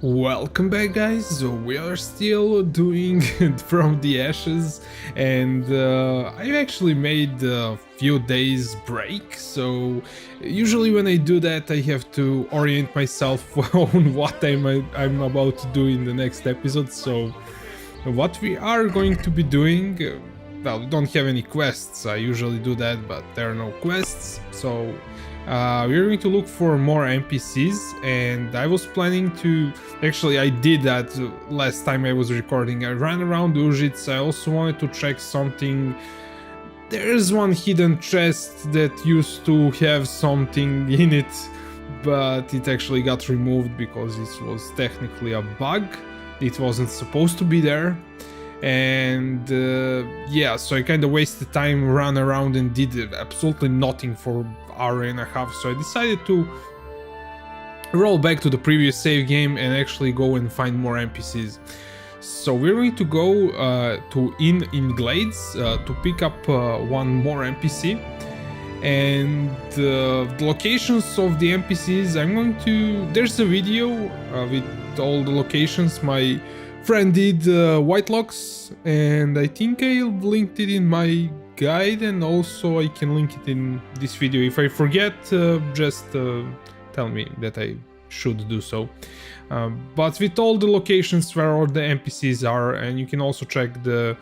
Welcome back, guys. So we are still doing From the Ashes, and I actually made a few days break. So usually when I do that, I have to orient myself on what I'm about to do in the next episode. So what we are going to be doing, well, we don't have any quests. I usually do that, but there are no quests. So we're going to look for more NPCs, and I was planning to... Actually, I did that last time I was recording. I ran around Uzhitz. I also wanted to check something. There's one hidden chest that used to have something in it, but it actually got removed because it was technically a bug. It wasn't supposed to be there. And yeah, so I kind of wasted time, ran around and did absolutely nothing for an hour and a half. So I decided to roll back to the previous save game and actually go and find more NPCs. So we're going to go to in Glades to pick up one more NPC. And the locations of the NPCs, I'm going to... There's a video with all the locations. My friend did White Locks, and I think I linked it in my guide, and also I can link it in this video. If I forget, just tell me that I should do so. But with all the locations where all the NPCs are, and you can also check the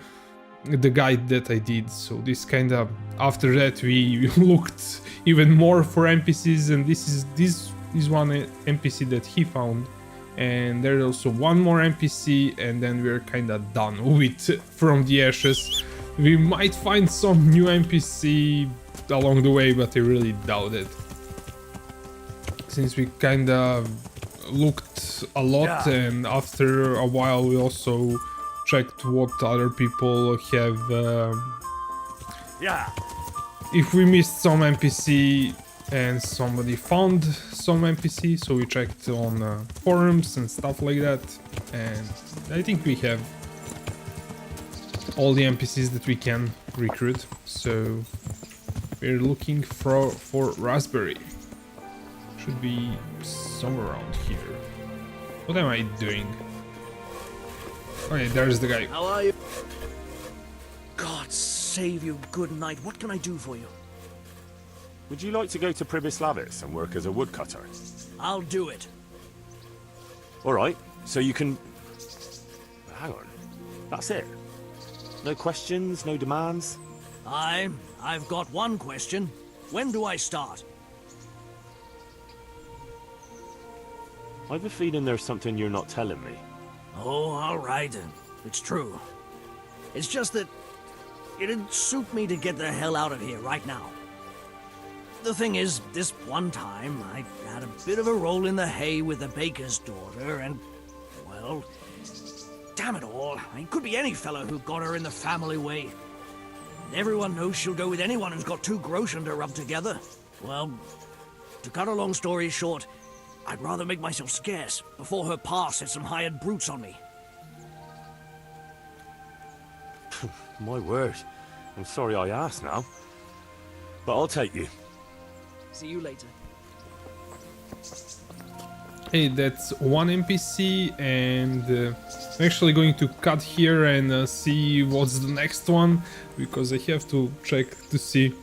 guide that I did. So this kind of... After that we looked even more for NPCs, and this is one NPC that he found. And there's also one more NPC, and then we're kind of done with From the Ashes. We might find some new NPC along the way, but I really doubt it, since we kind of looked a lot. And after a while we also checked what other people have. If we missed some NPC and somebody found some NPC, so we checked on forums and stuff like that, and I think we have all the NPCs that we can recruit. So we're looking for Raspberry. Should be somewhere around here. What am I doing? Okay, there's the guy. How are you? God save you, good night. What can I do for you? Would you like to go to Pribislavis and work as a woodcutter? I'll do it. All right, so you can... Hang on. That's it? No questions, no demands? I've got one question. When do I start? I've a feeling there's something you're not telling me. Oh, all right. It's true. It's just that it'd suit me to get the hell out of here right now. The thing is, this one time, I had a bit of a roll in the hay with the baker's daughter, and, well, damn it all. It could be any fellow who got her in the family way. Everyone knows she'll go with anyone who's got two groschen to rub together. Well, to cut a long story short, I'd rather make myself scarce before her pa set some hired brutes on me. My word. I'm sorry I asked now. But I'll take you. See you later. Hey, that's one NPC, and I'm actually going to cut here and see what's the next one, because I have to check to see.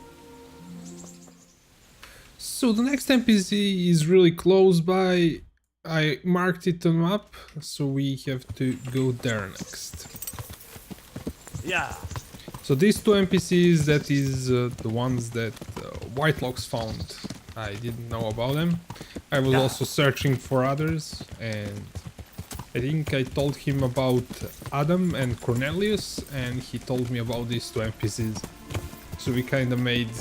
So the next NPC is really close by. I marked it on map, so we have to go there next. Yeah. So these two NPCs, that is the ones that White Locks found. I didn't know about them. I was also searching for others, and I think I told him about Adam and Cornelius, and he told me about these two NPCs. So we kind of made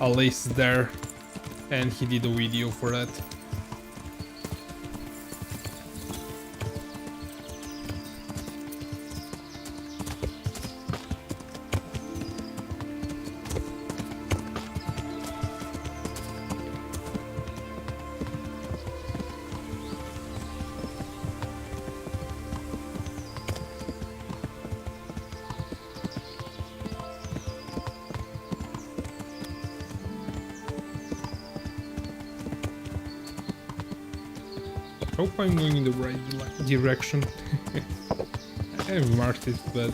a list there, and he did a video for that. Hope I'm going in the right direction. I have marked it, but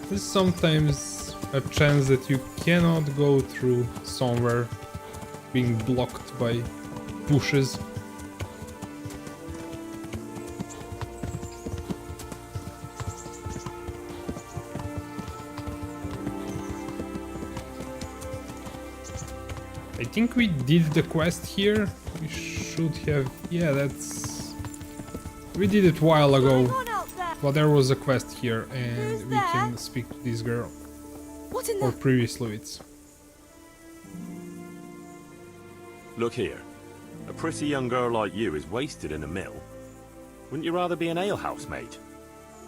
there's sometimes a chance that you cannot go through somewhere being blocked by bushes. I think we did the quest here. We should have... Yeah, that's... We did it a while ago. Well, there was a quest here and we can speak to this girl. What in Or the... previous Louis. Look here. A pretty young girl like you is wasted in a mill. Wouldn't you rather be an alehouse maid?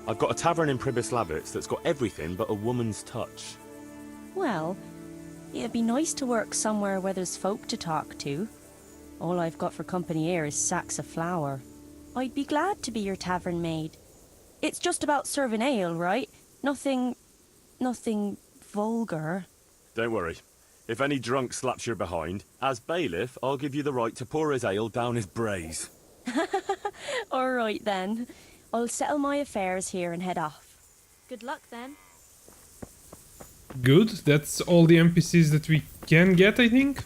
I've got a tavern in Pribyslavitz that's got everything but a woman's touch. Well, it'd be nice to work somewhere where there's folk to talk to. All I've got for company here is sacks of flour. I'd be glad to be your tavern maid. It's just about serving ale, right? Nothing vulgar. Don't worry. If any drunk slaps your behind, as bailiff, I'll give you the right to pour his ale down his braes. All right then. I'll settle my affairs here and head off. Good luck then. Good, that's all the NPCs that we can get, I think.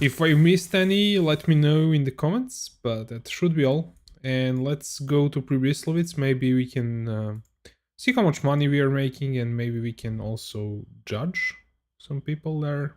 If I missed any, let me know in the comments, but that should be all. And let's go to Pribyslavitz. Maybe we can see how much money we are making, and maybe we can also judge some people there.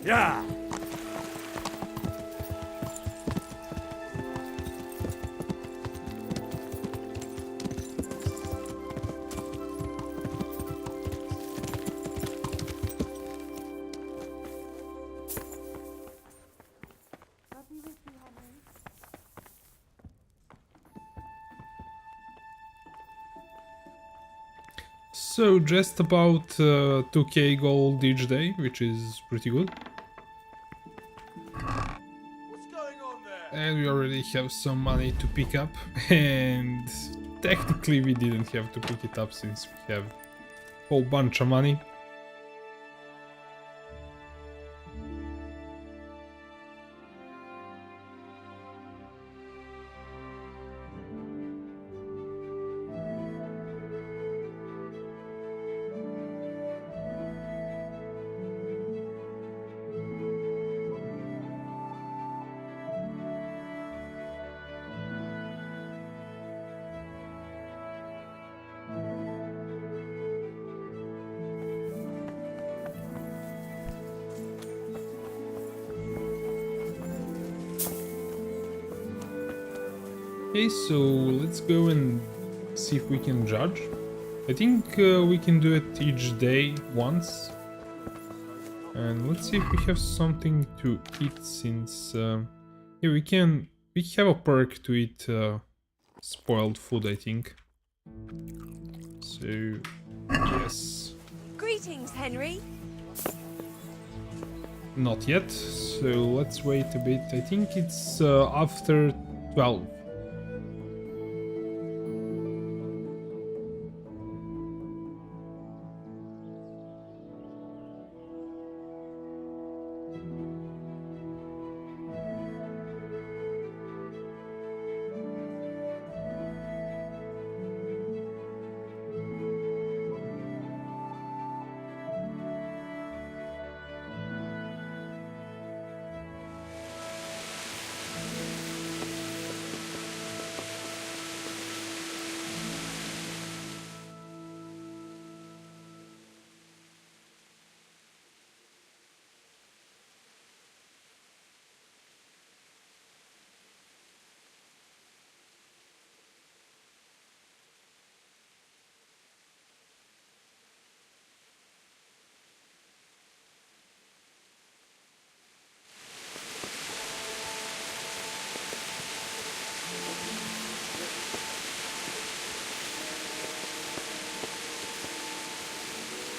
Yeah! So just about 2k gold each day, which is pretty good. And we already have some money to pick up, and technically we didn't have to pick it up since we have a whole bunch of money. Okay, so let's go and see if we can judge. I think we can do it each day once. And let's see if we have something to eat, since yeah, we have a perk to eat spoiled food, I think. So, yes. Greetings, Henry. Not yet, so let's wait a bit. I think it's after 12.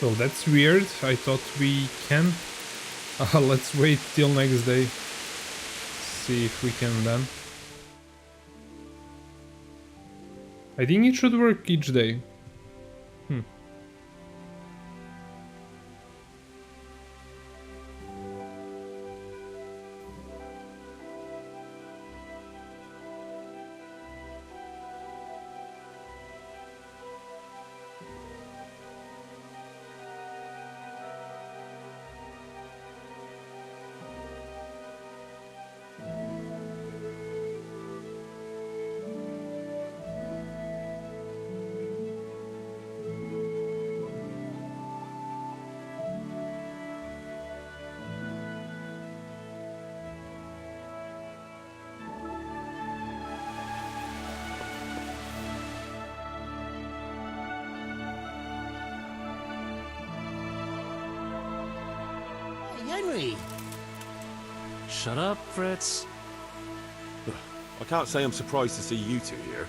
So that's weird. I thought we can. Let's wait till next day. See if we can then. I think it should work each day. Henry! Shut up, Fritz. I can't say I'm surprised to see you two here.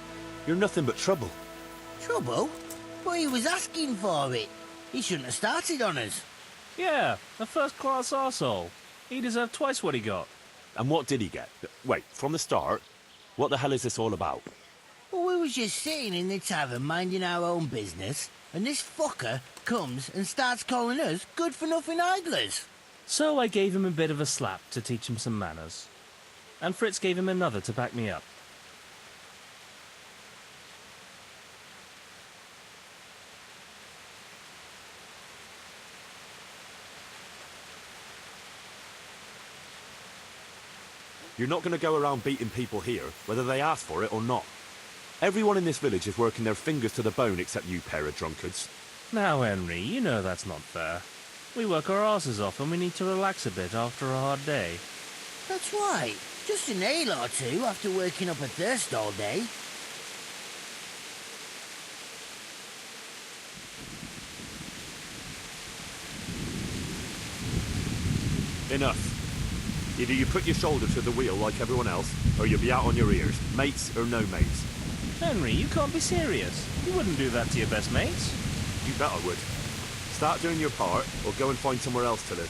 You're nothing but trouble. Trouble? Well, he was asking for it. He shouldn't have started on us. Yeah, a first-class arsehole. He deserved twice what he got. And what did he get? Wait, from the start? What the hell is this all about? Well, we was just sitting in the tavern minding our own business, and this fucker comes and starts calling us good-for-nothing idlers. So I gave him a bit of a slap to teach him some manners. And Fritz gave him another to back me up. You're not going to go around beating people here, whether they ask for it or not. Everyone in this village is working their fingers to the bone except you pair of drunkards. Now, Henry, you know that's not fair. We work our asses off and we need to relax a bit after a hard day. That's right. Just an ale or two after working up a thirst all day. Enough. Either you put your shoulder to the wheel like everyone else, or you'll be out on your ears, mates or no mates. Henry, you can't be serious. You wouldn't do that to your best mates. You bet I would. Start doing your part, or go and find somewhere else to live.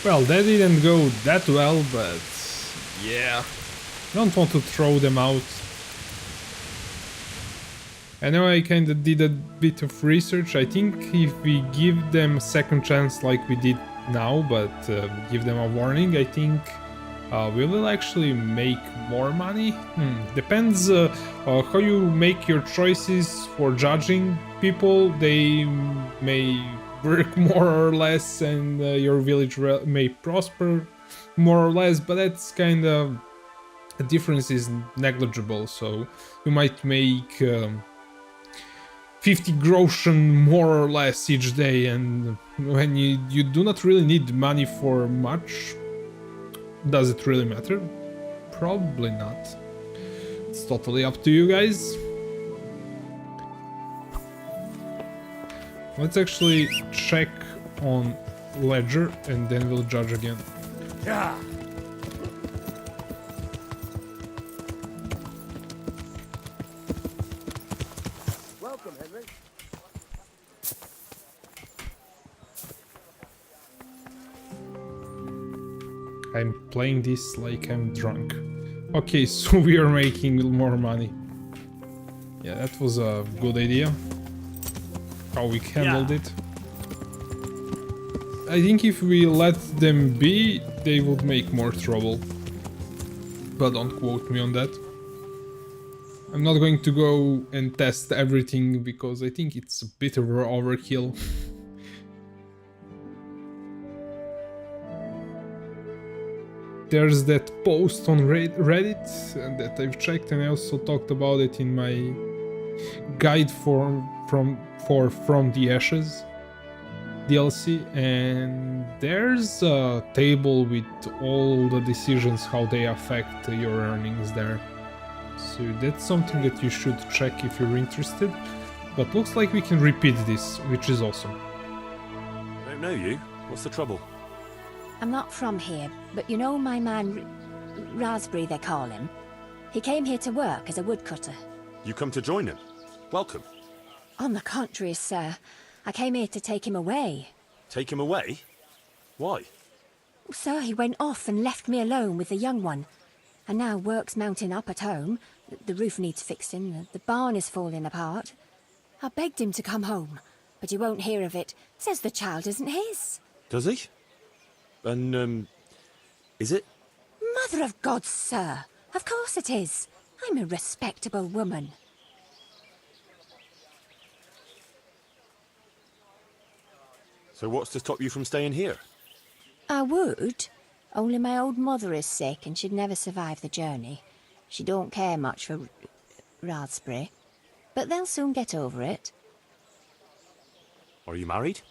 Well, that didn't go that well, but yeah. Don't want to throw them out. I know I kinda did a bit of research. I think if we give them a second chance like we did now, but give them a warning, I think we will actually make more money. Depends how you make your choices for judging people. They may work more or less, and your village may prosper more or less, but that's kind of the difference is negligible. So you might make 50 groschen more or less each day, and when you do not really need money for much, does it really matter? Probably not. It's totally up to you guys. Let's actually check on ledger and then we'll judge again. Yeah. I'm playing this like I'm drunk. Okay, so we are making more money. Yeah, that was a good idea. How we handled it. I think if we let them be, they would make more trouble. But don't quote me on that. I'm not going to go and test everything because I think it's a bit of overkill. There's that post on Reddit that I've checked, and I also talked about it in my guide from the Ashes DLC, and there's a table with all the decisions, how they affect your earnings there. So that's something that you should check if you're interested. But looks like we can repeat this, which is awesome. I don't know you. What's the trouble? I'm not from here, but you know my man, Raspberry they call him? He came here to work as a woodcutter. You come to join him? Welcome. On the contrary, sir. I came here to take him away. Take him away? Why? Sir, he went off and left me alone with the young one. And now work's mounting up at home. The roof needs fixing, the barn is falling apart. I begged him to come home, but he won't hear of it. Says the child isn't his. Does he? And, is it? Mother of God, sir. Of course it is. I'm a respectable woman. So what's to stop you from staying here? I would, only my old mother is sick and she'd never survive the journey. She don't care much for Raspberry, but they'll soon get over it. Are you married?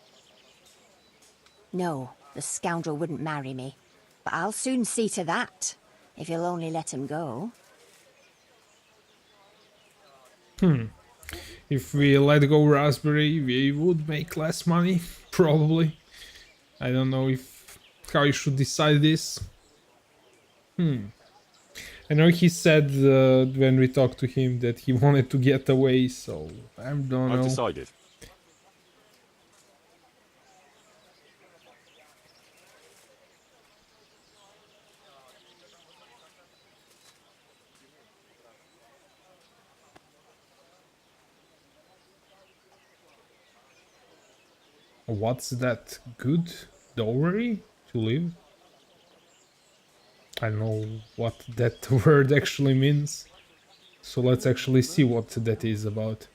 No, the scoundrel wouldn't marry me, but I'll soon see to that, if you'll only let him go. If we let go Raspberry, we would make less money, probably. I don't know how you should decide this. I know he said when we talked to him that he wanted to get away, so I don't know. I've decided. What's that? Good dowry to live? I don't know what that word actually means. So let's actually see what that is about.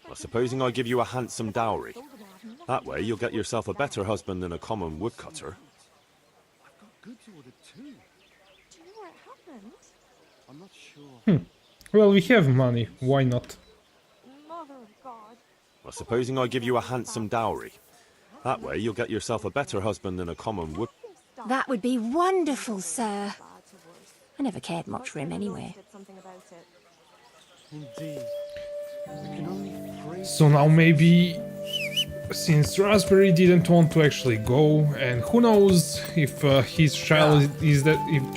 Well, supposing I give you a handsome dowry. That way you'll get yourself a better husband than a common woodcutter. Do you know what happened? Well, we have money, why not? Mother of God. Well, supposing I give you a handsome dowry. That way you'll get yourself a better husband than a common wood... That would be wonderful, sir. I never cared much for him anyway. So now maybe, since Raspberry didn't want to actually go, and who knows if his child if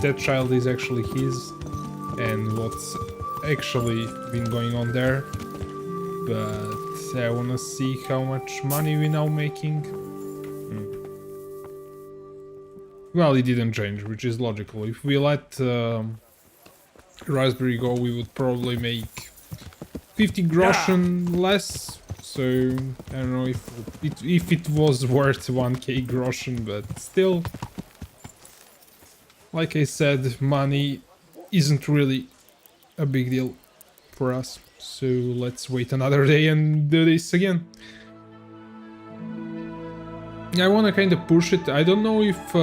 that child is actually his, and what's actually been going on there. But I wanna see how much money we now making. Well, it didn't change, which is logical. If we let Raspberry go, we would probably make 50 groschen less. So I don't know if it was worth 1k groschen, but still, like I said, money isn't really a big deal for us. So let's wait another day and do this again. I want to kind of push it. I don't know if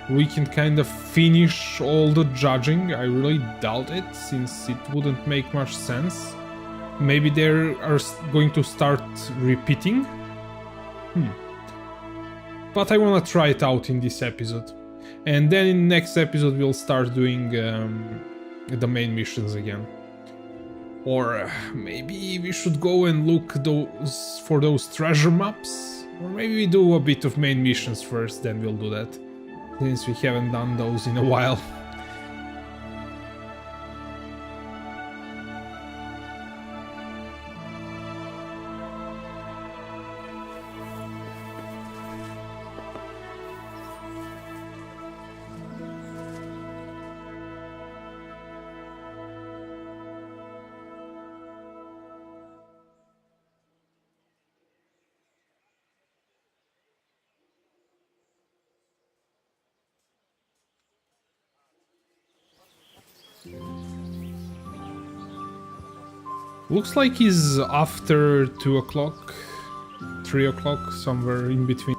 we can kind of finish all the judging. I really doubt it, since it wouldn't make much sense. Maybe they are going to start repeating. But I want to try it out in this episode. And then in the next episode we'll start doing the main missions again. Or maybe we should go and look for those treasure maps. Or maybe we do a bit of main missions first, then we'll do that. Since we haven't done those in a while. Looks like he's after 2 o'clock, 3 o'clock, somewhere in between.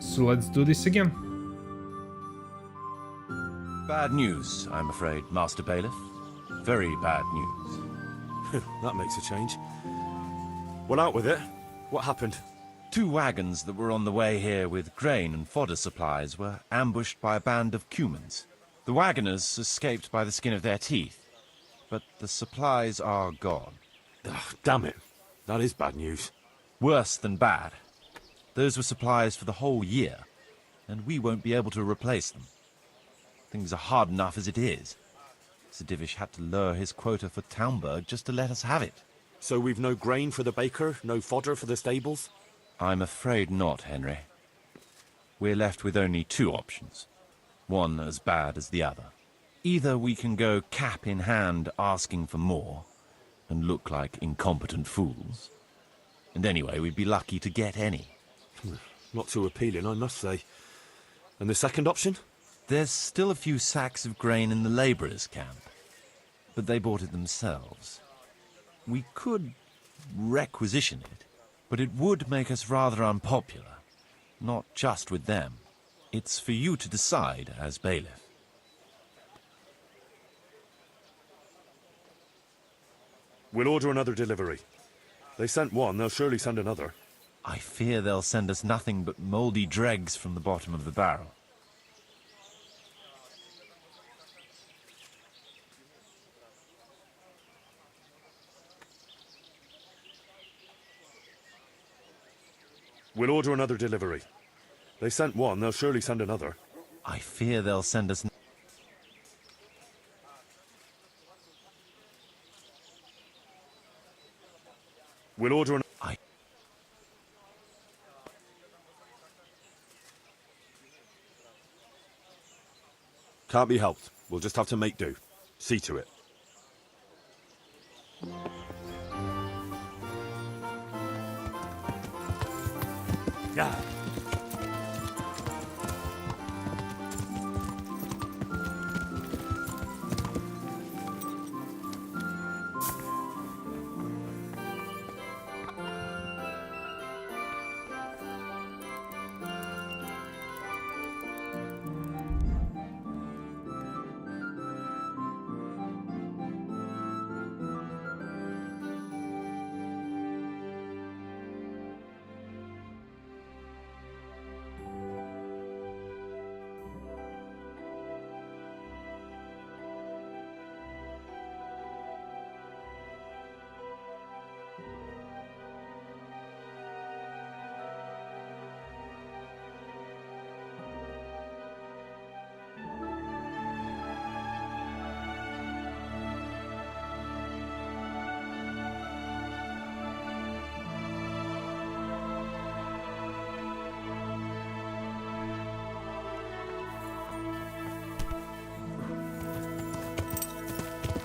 So let's do this again. Bad news, I'm afraid, Master Bailiff. Very bad news. That makes a change. Well, out with it. What happened? 2 wagons that were on the way here with grain and fodder supplies were ambushed by a band of Cumans. The wagoners escaped by the skin of their teeth, but the supplies are gone. Ugh, damn it. That is bad news. Worse than bad. Those were supplies for the whole year, and we won't be able to replace them. Things are hard enough as it is. Sir Divish had to lower his quota for Townburg just to let us have it. So we've no grain for the baker, no fodder for the stables? I'm afraid not, Henry. We're left with only 2 options. One as bad as the other. Either we can go cap in hand asking for more, and look like incompetent fools. And anyway, we'd be lucky to get any. Not too appealing, I must say. And the second option? There's still a few sacks of grain in the labourers' camp, but they bought it themselves. We could requisition it, but it would make us rather unpopular, not just with them. It's for you to decide as bailiff. We'll order another delivery. They sent one, they'll surely send another. I fear they'll send us nothing but mouldy dregs from the bottom of the barrel. We'll order another delivery. They sent one, they'll surely send another. I fear they'll send us... We'll order an... Can't be helped. We'll just have to make do. See to it. Yeah.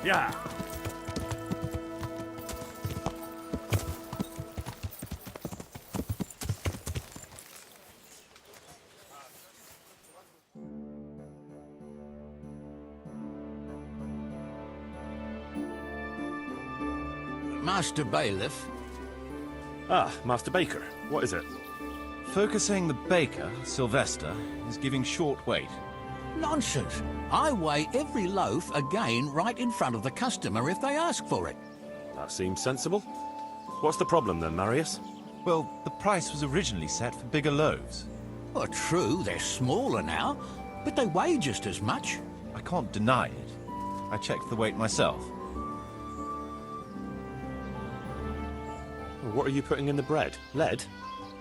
Yeah. Master Bailiff. Ah, Master Baker. What is it? Focusing the baker, Sylvester, is giving short weight. Nonsense. I weigh every loaf again right in front of the customer if they ask for it. That seems sensible. What's the problem then, Marius? Well, the price was originally set for bigger loaves. Well, true, they're smaller now, but they weigh just as much. I can't deny it. I checked the weight myself. What are you putting in the bread? Lead?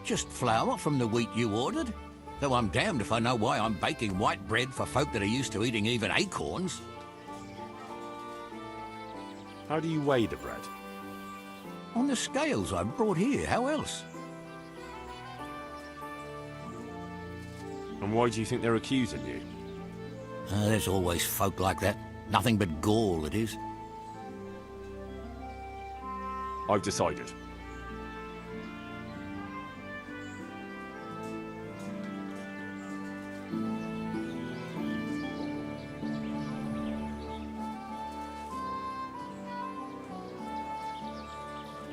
Just flour from the wheat you ordered. Though I'm damned if I know why I'm baking white bread for folk that are used to eating even acorns. How do you weigh the bread? On the scales I brought here, how else? And why do you think they're accusing you? There's always folk like that. Nothing but gall, it is. I've decided.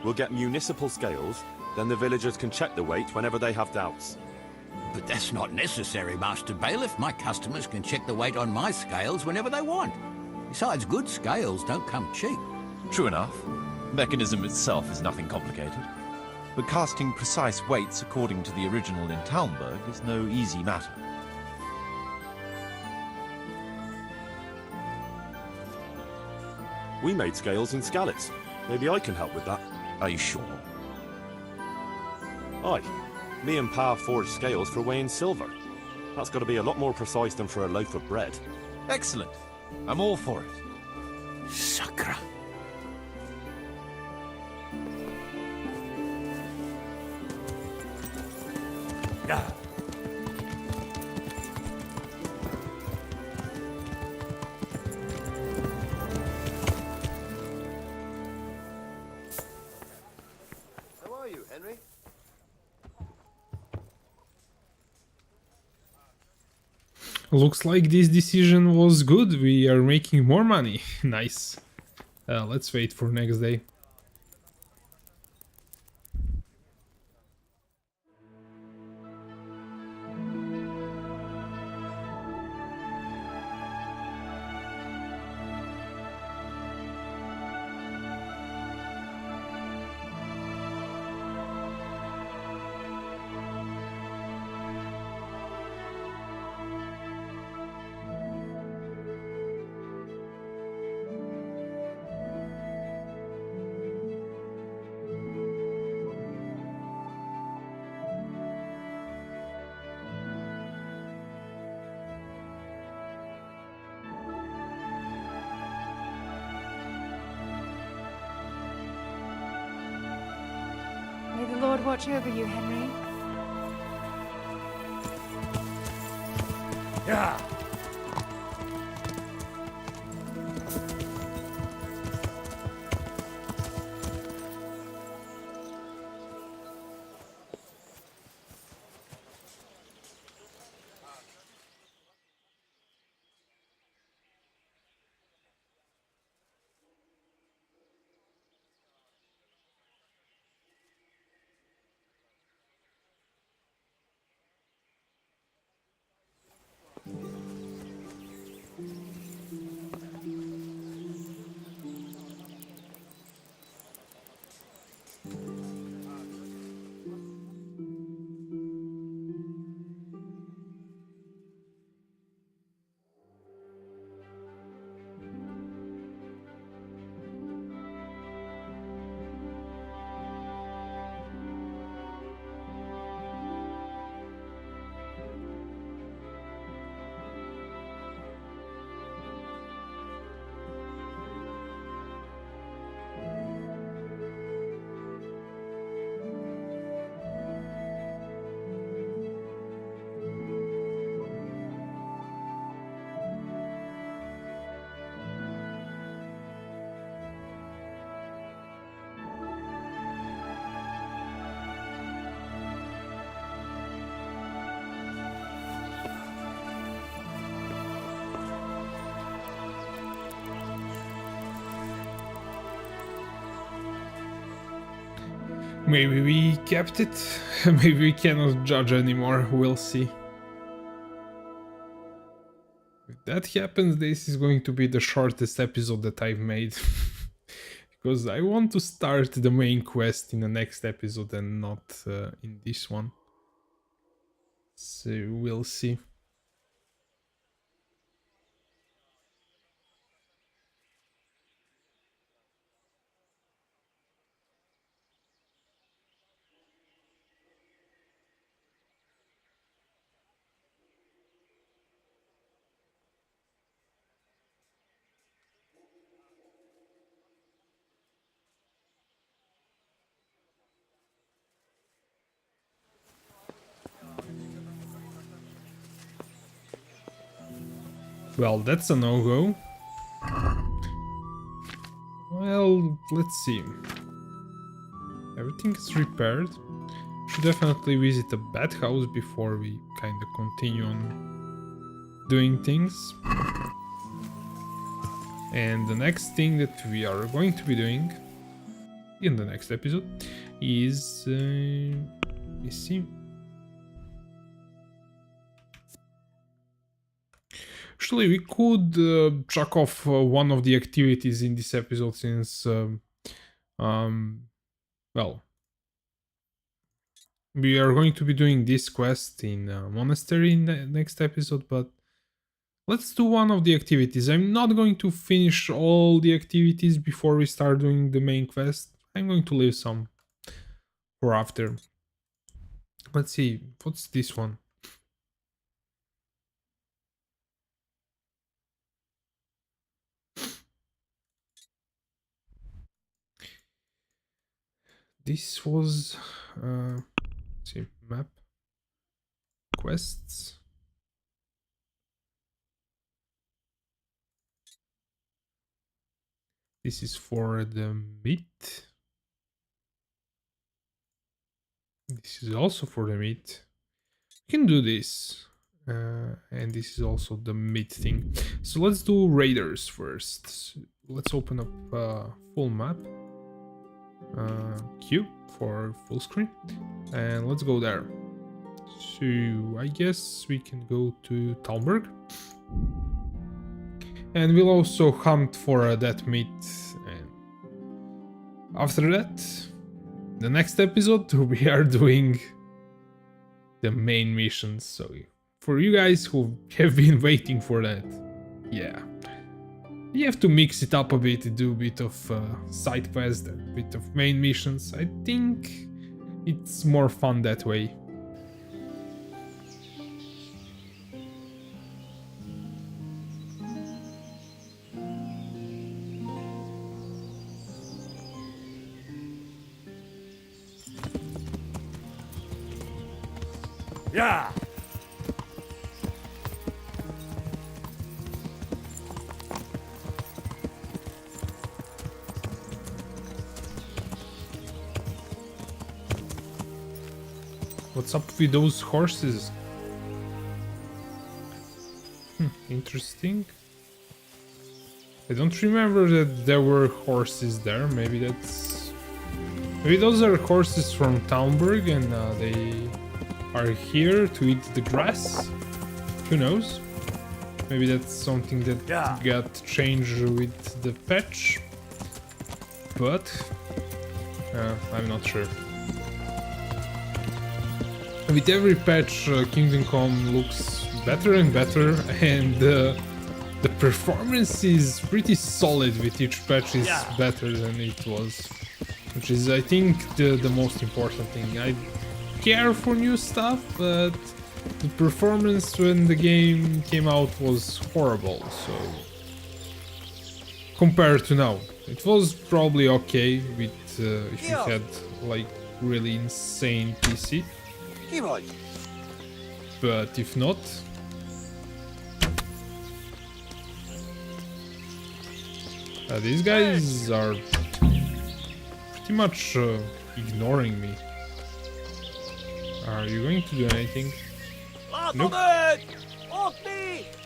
We'll get municipal scales, then the villagers can check the weight whenever they have doubts. But that's not necessary, Master Bailiff. My customers can check the weight on my scales whenever they want. Besides, good scales don't come cheap. True enough. Mechanism itself is nothing complicated. But casting precise weights according to the original in Talmberg is no easy matter. We made scales in Skalitz. Maybe I can help with that. Are you sure? Aye. Me and Pa forged scales for weighing silver. That's got to be a lot more precise than for a loaf of bread. Excellent. I'm all for it. Sacra. Yeah. How are you, Henry? Looks like this decision was good. We are making more money. Nice. Let's wait for next day. May the Lord watch over you, Henry. Yeah. Maybe we kept it. Maybe we cannot judge anymore. We'll see. If that happens, this is going to be the shortest episode that I've made. Because I want to start the main quest in the next episode and not in this one. So we'll see. Well, that's a no-go. Well, let's see. Everything is repaired. Should definitely visit a bathhouse before we kind of continue on doing things. And the next thing that we are going to be doing in the next episode is let me see. Actually, we could chuck off one of the activities in this episode since, well, we are going to be doing this quest in a monastery in the next episode, but let's do one of the activities. I'm not going to finish all the activities before we start doing the main quest. I'm going to leave some for after. Let's see, what's this one? This was, let's see, map, quests. This is for the meat. This is also for the meat. We can do this. And this is also the meat thing. So let's do raiders first. Let's open up full map. Q for full screen. And let's go there. So I guess we can go to Talmberg. And we'll also hunt for that meat. And after that, the next episode, we are doing the main missions. So for you guys who have been waiting for that, yeah, you have to mix it up a bit, do a bit of side quests, a bit of main missions. I think it's more fun that way. Yeah. What's up with those horses? Interesting. I don't remember that there were horses there. Maybe those are horses from Talmberg and they are here to eat the grass. Who knows? Maybe that's something that got changed with the patch. But I'm not sure. With every patch, Kingdom Come looks better and better, and the performance is pretty solid with each patch is better than it was. Which is, I think, the most important thing. I care for new stuff, but the performance when the game came out was horrible, so... Compared to now. It was probably okay with if you had, like, really insane PC. But if not... these guys are pretty much ignoring me. Are you going to do anything? Nope.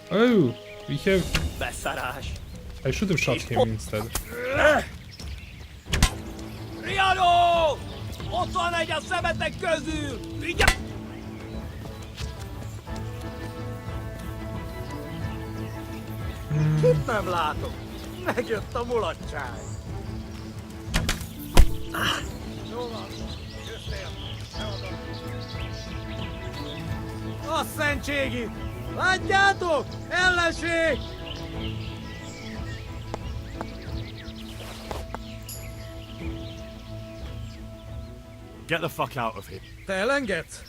Oh, we have... I should have shot him instead. Riadó! Ott van egy a szemetek közül! Vigyázz! Kit nem látok? Megjött a mulatság! Jól van, jöttél, beadom. A szentségit! Látjátok? Ellenség! Get the fuck out of here. Te elengedsz?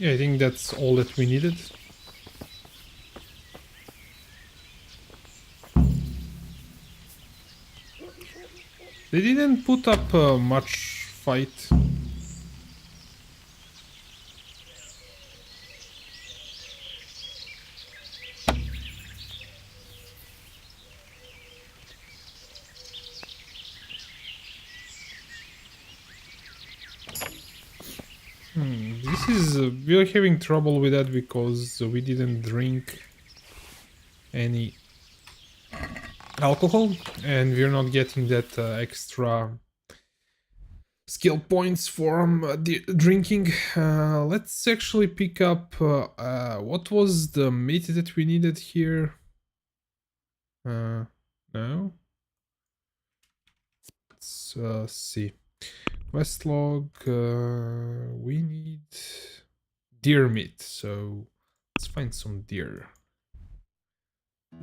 Yeah, I think that's all that we needed. They didn't put up much fight. This is we're having trouble with that because we didn't drink any alcohol and we're not getting that extra skill points from drinking. Let's actually pick up what was the meat that we needed here. No, let's see. Quest log, we need deer meat, so let's find some deer.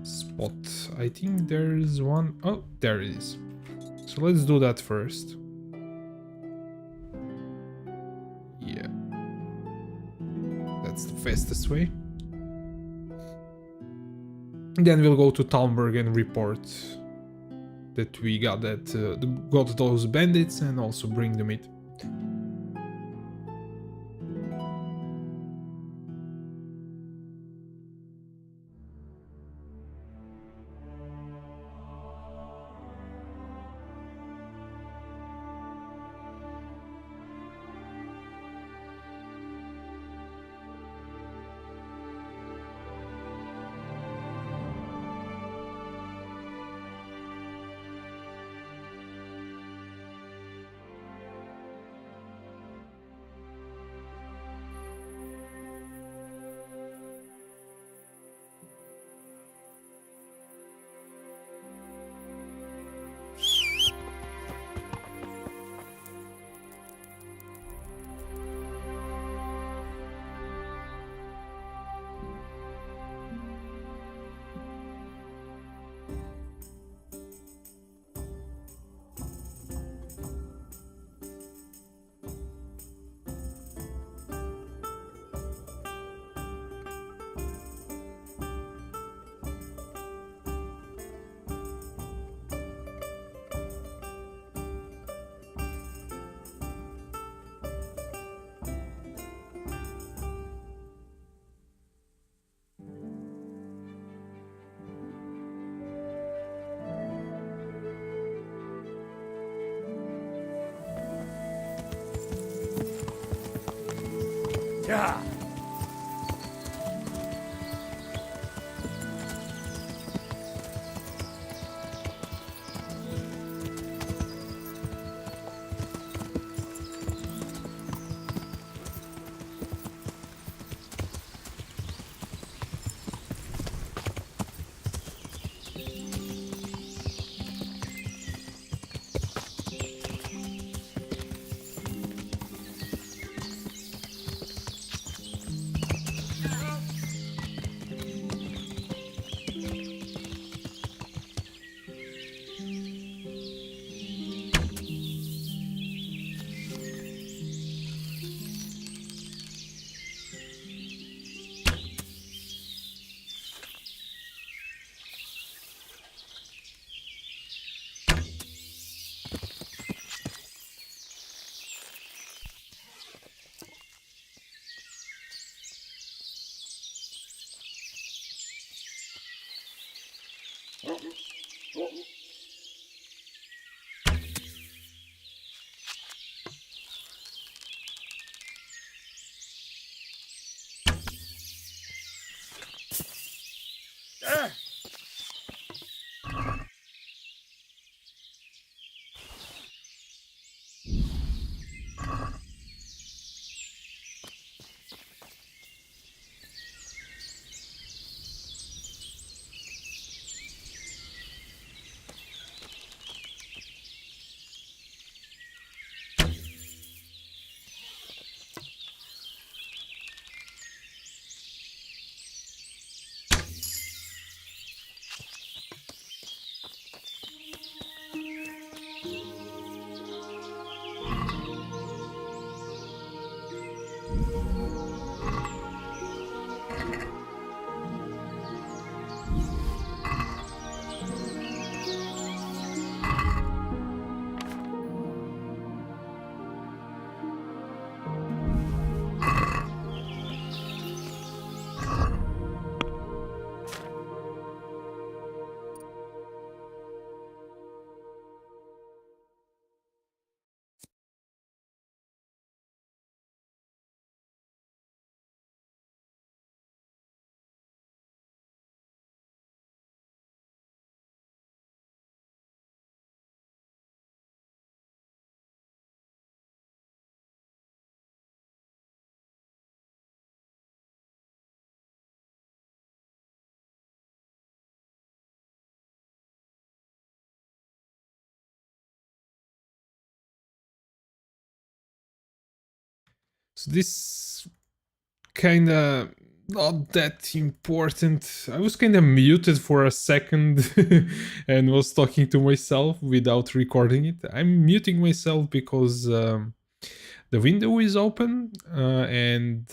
Spot, I think there's one. Oh, there it is. So let's do that first. Yeah, that's the fastest way. Then we'll go to Talmberg and report that we got got those bandits and also bring the meat. Yeah. So this kinda not that important. I was kinda muted for a second and was talking to myself without recording it. I'm muting myself because the window is open and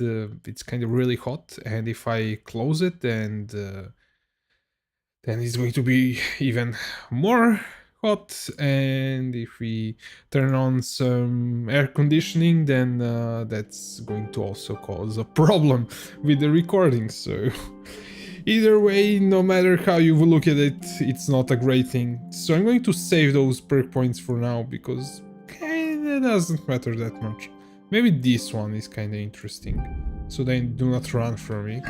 it's kind of really hot, and if I close it, and then it's going to be even more hot, and if we turn on some air conditioning, then that's going to also cause a problem with the recording. So either way, no matter how you look at it, it's not a great thing. So I'm going to save those perk points for now, because kinda doesn't matter that much. Maybe this one is kinda interesting, so they do not run from me.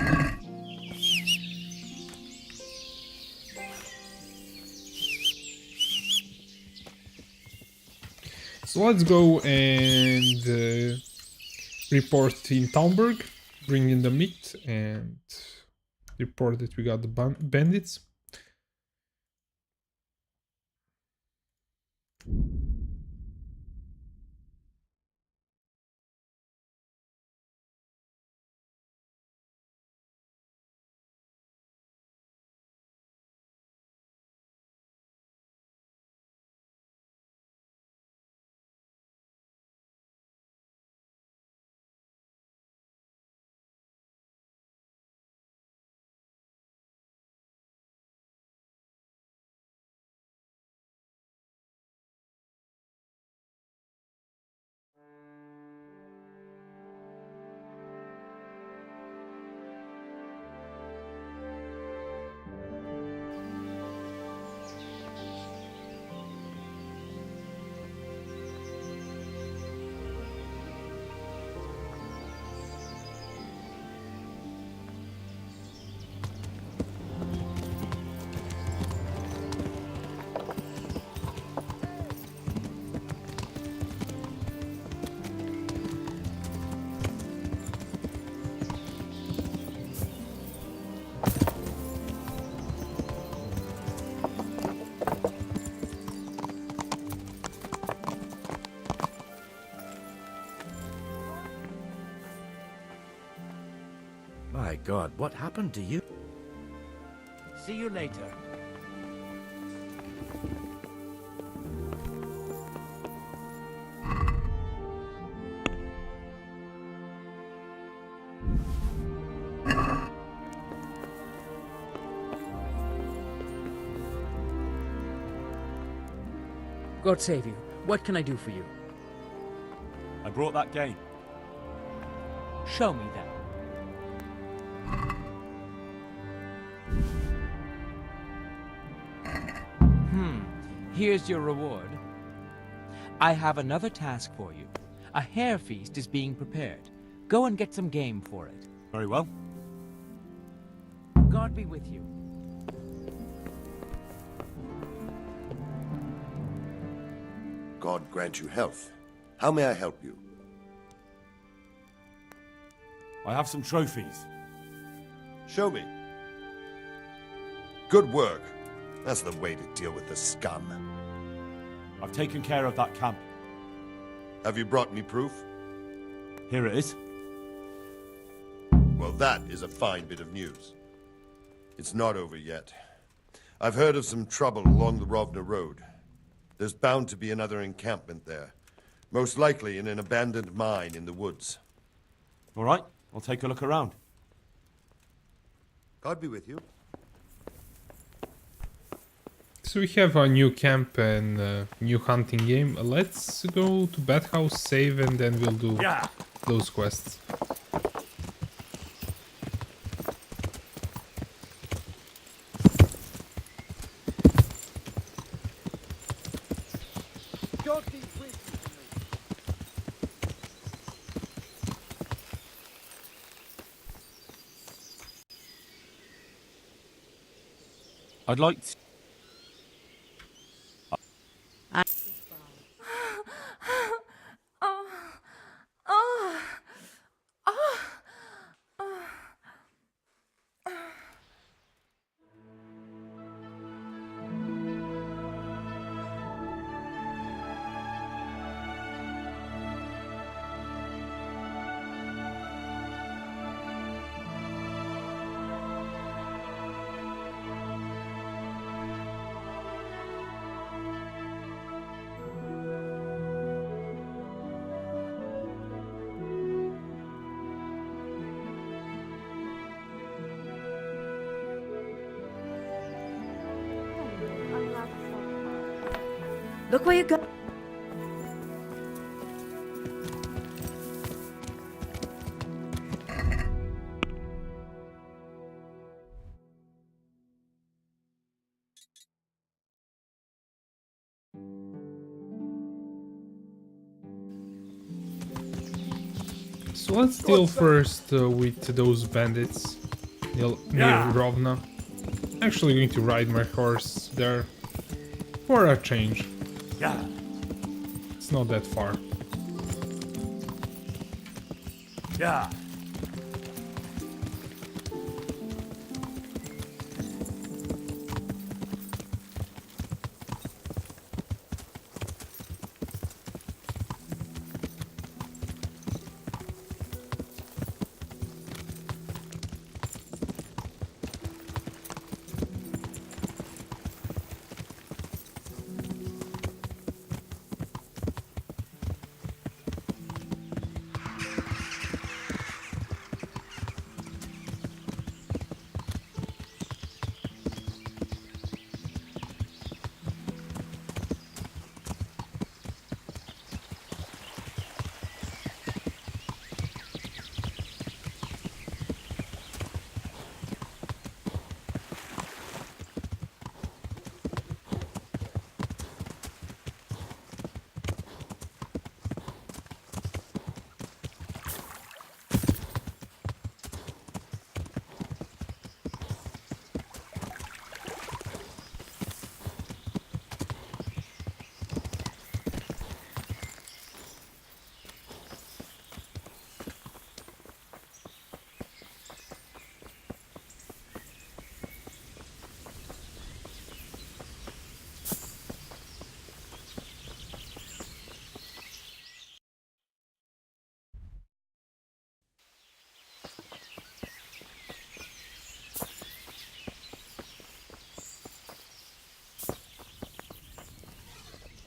So let's go and report in Talmberg, bring in the meat, and report that we got the bandits. My God, what happened to you? See you later. God save you. What can I do for you? I brought that game. Show me that. Here's your reward. I have another task for you. A hare feast is being prepared. Go and get some game for it. Very well. God be with you. God grant you health. How may I help you? I have some trophies. Show me. Good work. That's the way to deal with the scum. I've taken care of that camp. Have you brought me proof? Here it is. Well, that is a fine bit of news. It's not over yet. I've heard of some trouble along the Rovna Road. There's bound to be another encampment there. Most likely in an abandoned mine in the woods. All right, I'll take a look around. God be with you. So we have a new camp and a new hunting game. Let's go to Bathhouse, save, and then we'll do those quests. I'd like to... Look where you go. So let's deal first with those bandits near Rovna. Actually going to ride my horse there for a change. Yeah. It's not that far. Yeah.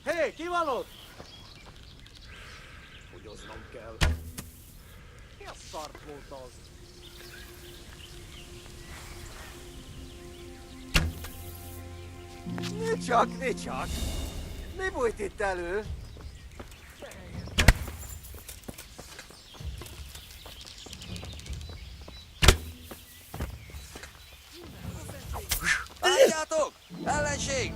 Hé, ki van ott? Fogyoznom kell. Mi a szart volt az? Ne csak! Mi bújt itt elő? Álljátok! Ellenség!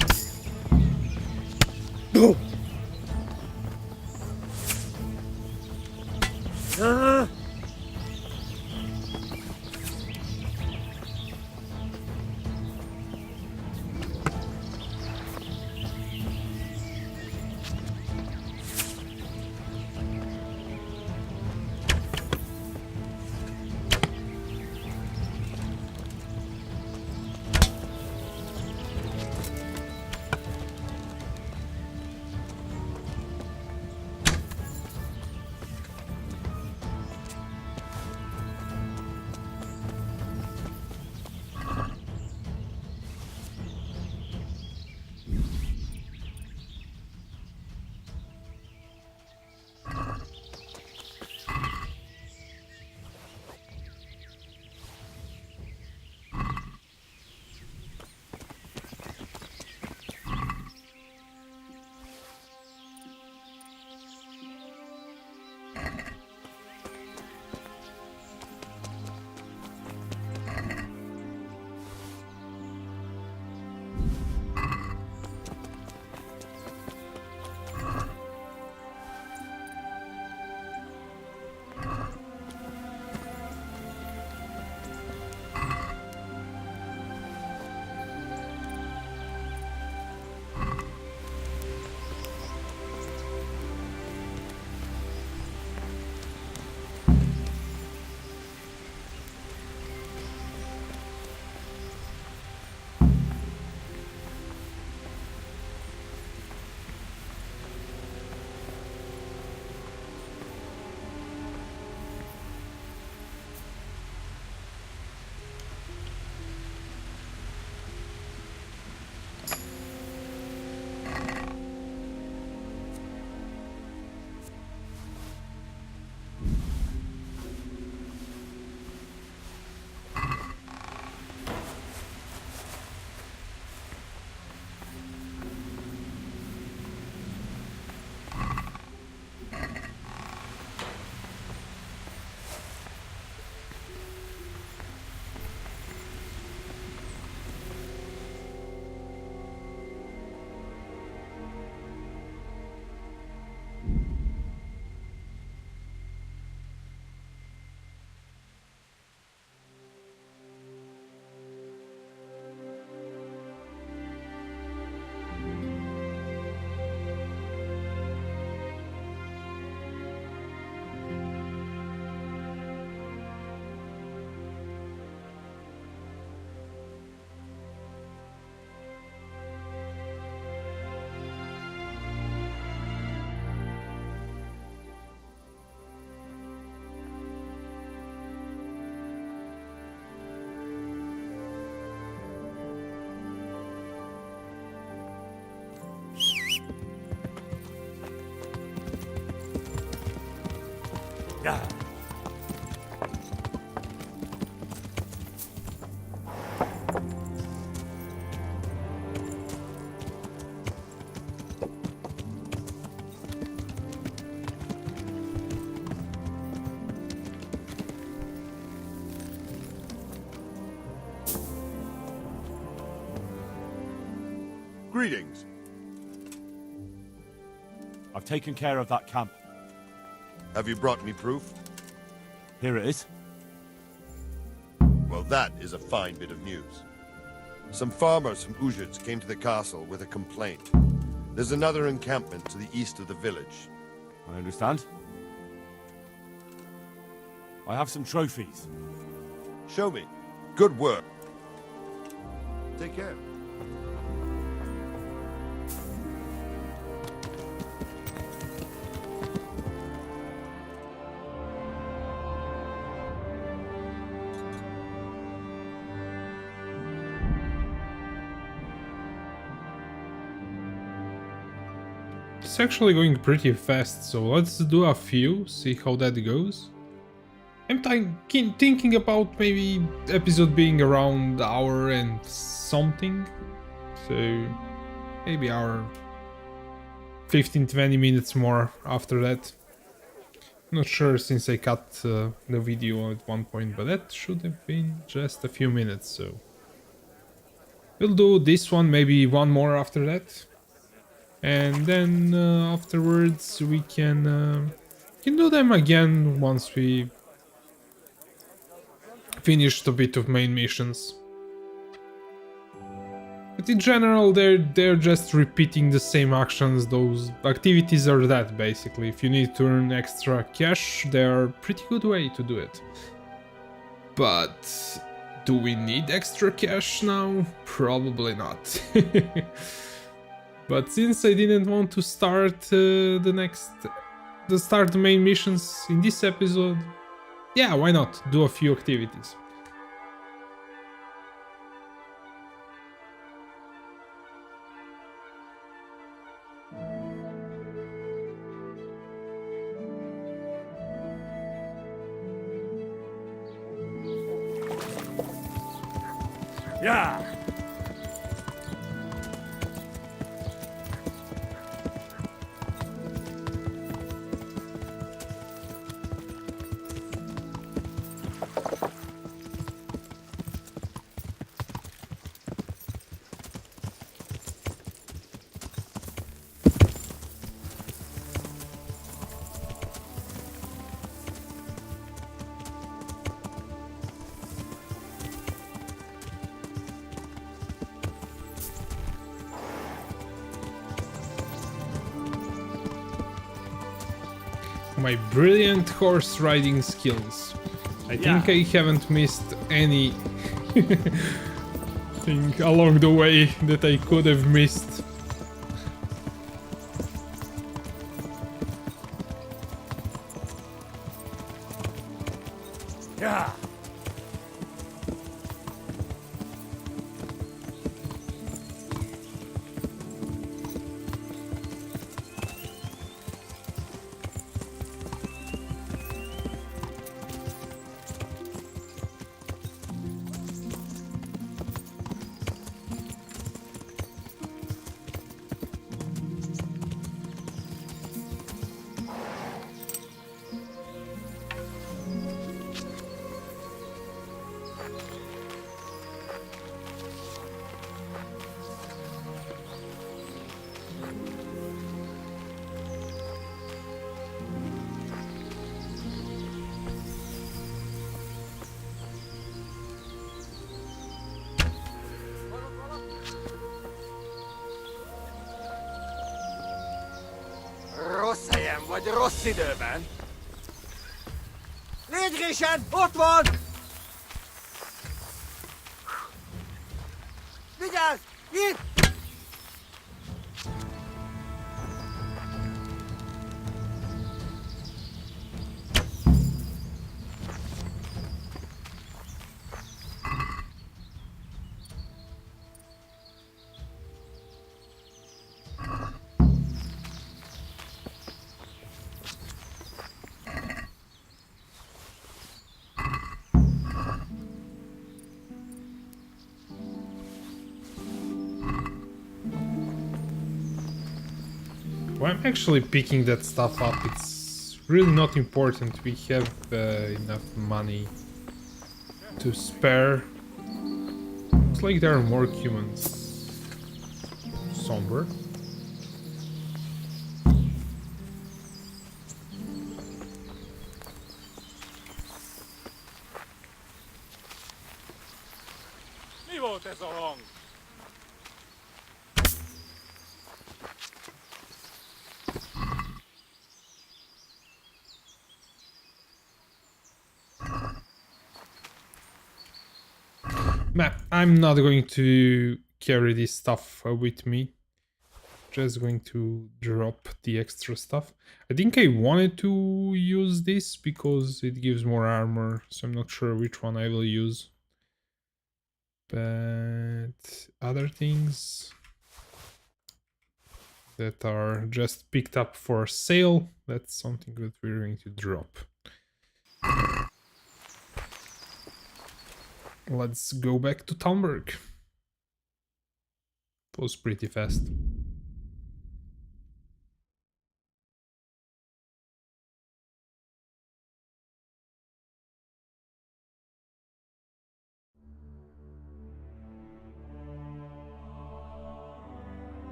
Yeah. Greetings. I've taken care of that camp. Have you brought me proof? Here it is. Well, that is a fine bit of news. Some farmers from Uzhitz came to the castle with a complaint. There's another encampment to the east of the village. I understand. I have some trophies. Show me. Good work. Take care. It's actually going pretty fast, so let's do a few, see how that goes. I'm thinking about maybe episode being around hour and something, so maybe hour 15-20 minutes more after that. Not sure since I cut the video at one point, but that should have been just a few minutes, so we'll do this one, maybe one more after that. And then afterwards we can do them again once we finished a bit of main missions. But in general, they're just repeating the same actions. Those activities are that basically. If you need to earn extra cash, they're a pretty good way to do it. But do we need extra cash now? Probably not. But since I didn't want to start the main missions in this episode, yeah, why not do a few activities? Yeah. My brilliant horse riding skills. I think I haven't missed any thing along the way that I could have missed. Yeah. Rossz helyen vagy, rossz időben. Légy Grésen, ott van! Vigyázz! Itt! Well, I'm actually picking that stuff up. It's really not important. We have enough money to spare. Looks like there are more humans somewhere. Mi volt ez a hang? I'm not going to carry this stuff with me. Just going to drop the extra stuff. I think I wanted to use this because it gives more armor, so I'm not sure which one I will use. But other things that are just picked up for sale, that's something that we're going to drop. Let's go back to Talmberg. It was pretty fast.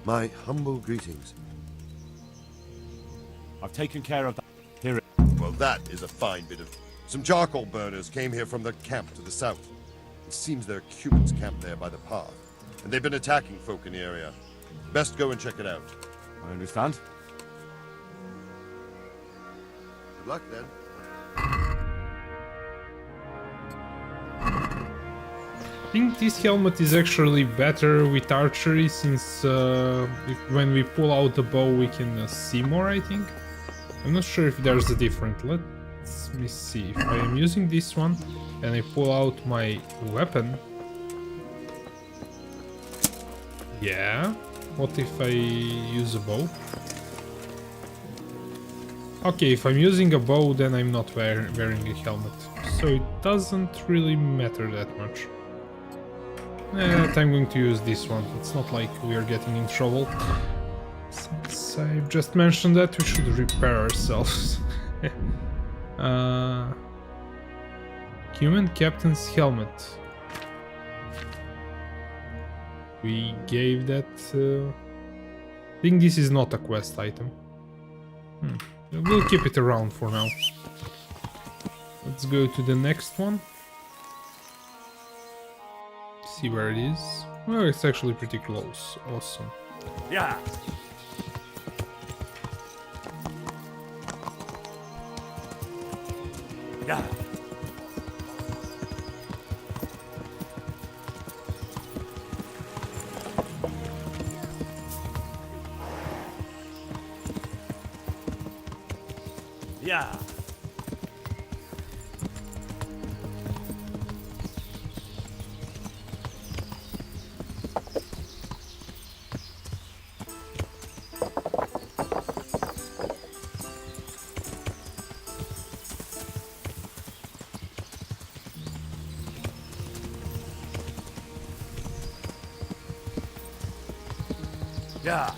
My humble greetings. I've taken care of that. Here it. Well, that is a fine bit of... Some charcoal burners came here from the camp to the south. It seems there are Cumans camped there by the path, and they've been attacking folk in the area. Best go and check it out. I understand. Good luck, then. I think this helmet is actually better with archery, since when we pull out the bow we can see more, I think. I'm not sure if there's a difference. Let me see. If I am using this one and I pull out my weapon... Yeah. What if I use a bow? Okay, if I'm using a bow, then I'm not wearing a helmet. So it doesn't really matter that much. I'm going to use this one. It's not like we are getting in trouble. Since I've just mentioned that, we should repair ourselves. Human Captain's Helmet. We gave that... I think this is not a quest item. We'll keep it around for now. Let's go to the next one. See where it is. Well, it's actually pretty close. Awesome. Yeah. Yeah. Yeah. Yeah.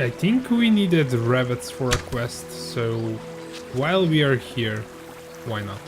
I think we needed rabbits for a quest, so while we are here, why not?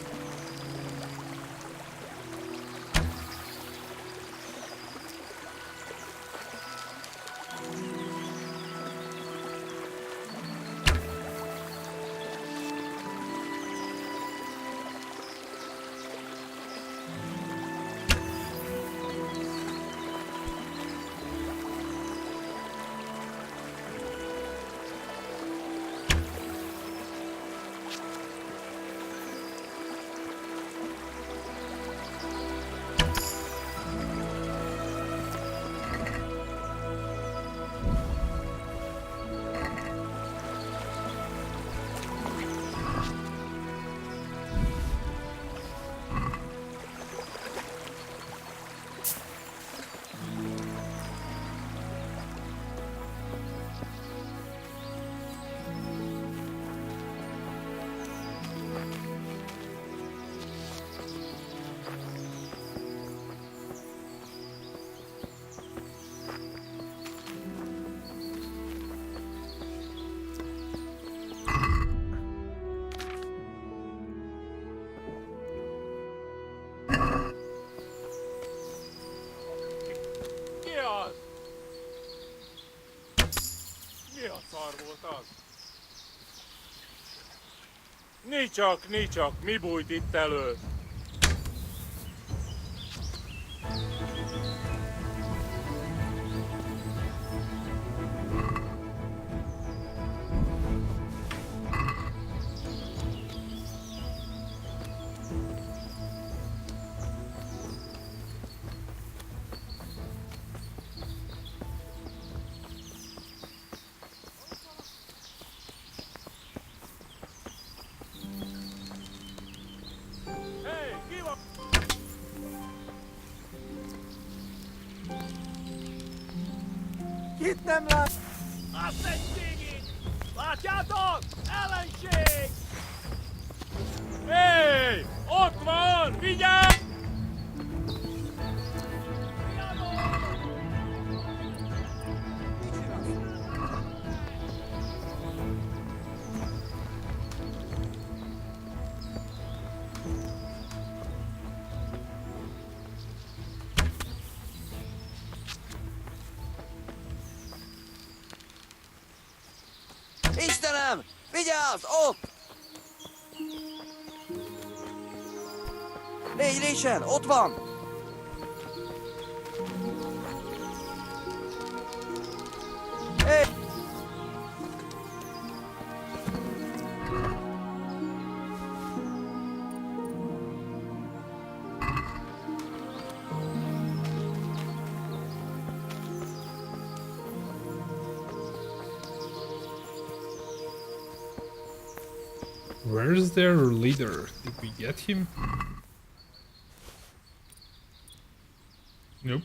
Mi az? Mi a szar volt az? Nicsak, mi bújt itt elő? Kit nem lát? Azt egy cégig! Látjátok? Ellenség! Hé! Ott van! Vigyázz! Istenem! Vigyázz! Ott! Légy résen! Ott van! Hé! Where's their leader? Did we get him? Nope.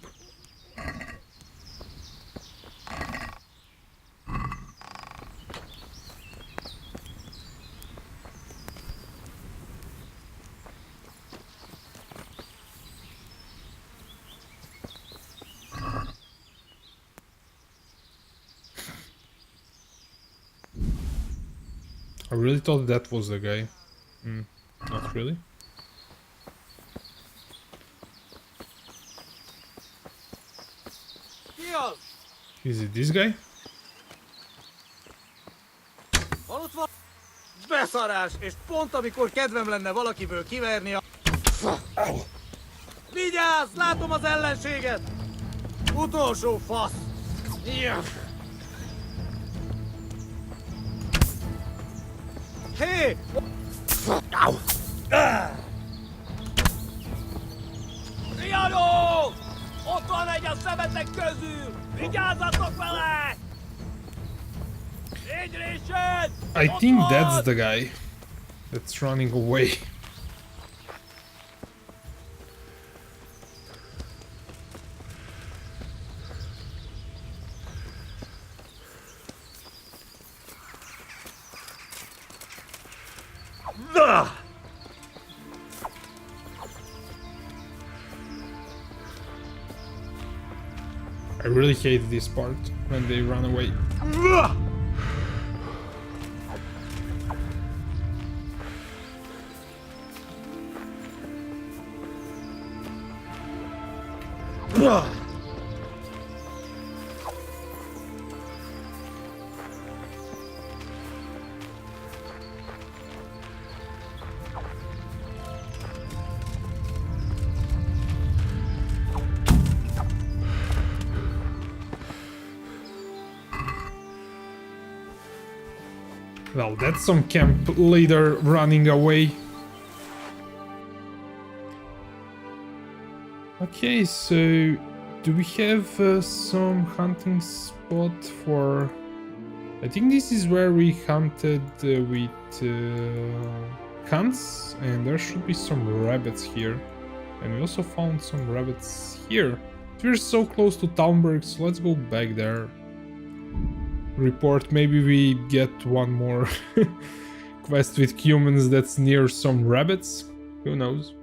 I really thought that was the guy. Not really. Ki az? Is it this guy? Ott van! Beszarás! És pont amikor kedvem lenne valakiből kiverni a... Vigyázz! Látom az ellenséget! Utolsó fasz! Hé! Riadó! Ott van egy a szemetek közül! Vigyázzatok vele! Légy résen! I think that's the guy that's running away. I really hate this part, when they run away. Well, that's some camp leader running away. Okay, so do we have some hunting spot for... I think this is where we hunted with Hans, and there should be some rabbits here. And we also found some rabbits here. We're so close to Talmberg, so let's go back there. Report, maybe we get one more quest with humans that's near some rabbits. Who knows?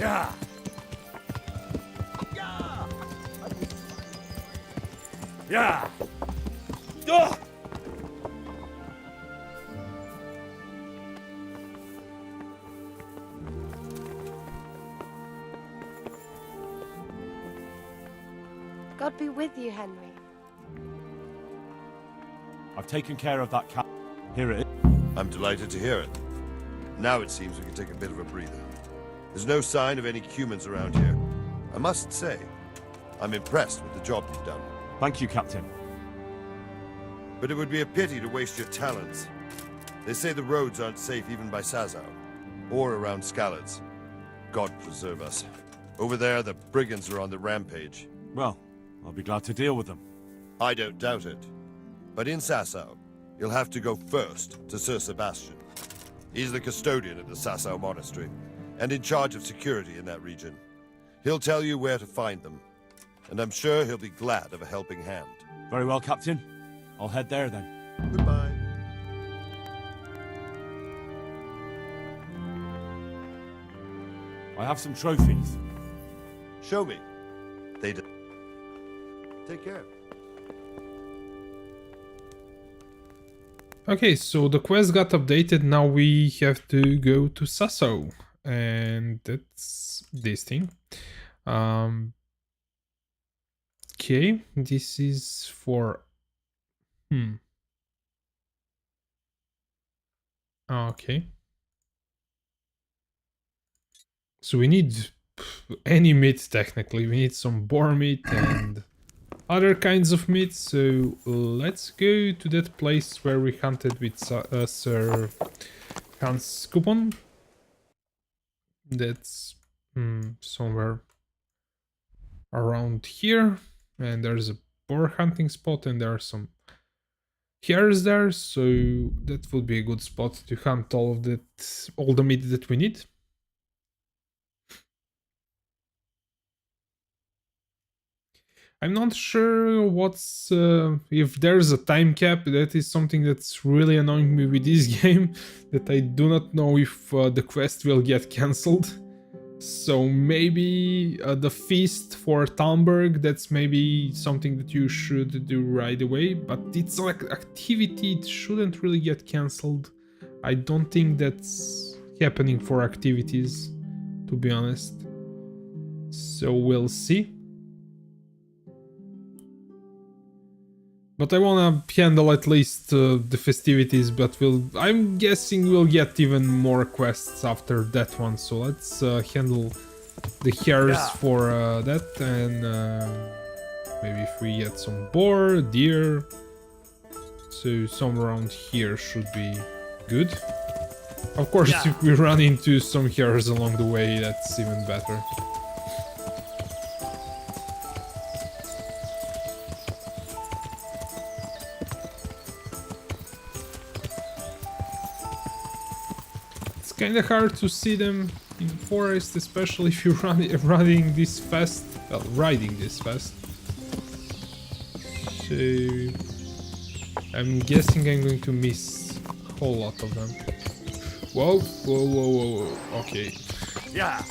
Yeah. Yeah. Yeah. God be with you, Henry. I've taken care of that cat. Here it is. I'm delighted to hear it. Now it seems we can take a bit of a breather. There's no sign of any humans around here. I must say, I'm impressed with the job you've done. Thank you, Captain. But it would be a pity to waste your talents. They say the roads aren't safe even by Sazau, or around Skalitz. God preserve us. Over there, the brigands are on the rampage. Well, I'll be glad to deal with them. I don't doubt it. But in Sasau, you'll have to go first to Sir Sebastian. He's the custodian at the Sasau Monastery, and in charge of security in that region. He'll tell you where to find them, and I'm sure he'll be glad of a helping hand. Very well, Captain. I'll head there then. Goodbye. I have some trophies. Show me. They do. Take care. Okay, so the quest got updated. Now we have to go to Sasau, and that's this thing. Okay, this is for okay, so we need any meat. Technically we need some boar meat and other kinds of meat, so let's go to that place where we hunted with Sir Hans Coupon. That's somewhere around here, and there's a boar hunting spot, and there are some hares there, so that would be a good spot to hunt all the meat that we need. I'm not sure what's if there's a time cap. That is something that's really annoying me with this game, that I do not know if the quest will get cancelled. So maybe the feast for Talmberg, that's maybe something that you should do right away, but it's like activity, it shouldn't really get cancelled. I don't think that's happening for activities, to be honest. So we'll see. But I wanna handle at least the festivities, but I'm guessing we'll get even more quests after that one, so let's handle the hares for that, and Maybe if we get some boar, deer, so somewhere around here should be good. Of course, if we run into some hares along the way, that's even better. It's kinda hard to see them in the forest, especially if you're running this fast. Well, riding this fast. So I'm guessing I'm going to miss a whole lot of them. Whoa, whoa, whoa, whoa, whoa. Okay. Yeah.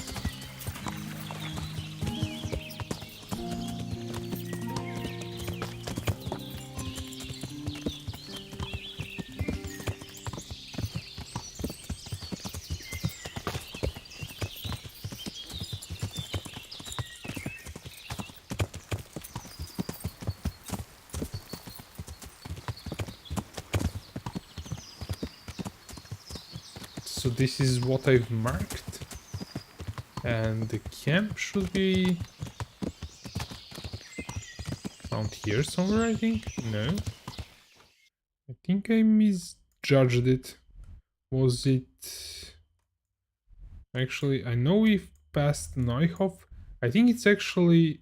So this is what I've marked. And the camp should be around here somewhere, I think. No. I think I misjudged it. Was it... Actually, I know we've passed Neuhof. I think it's actually...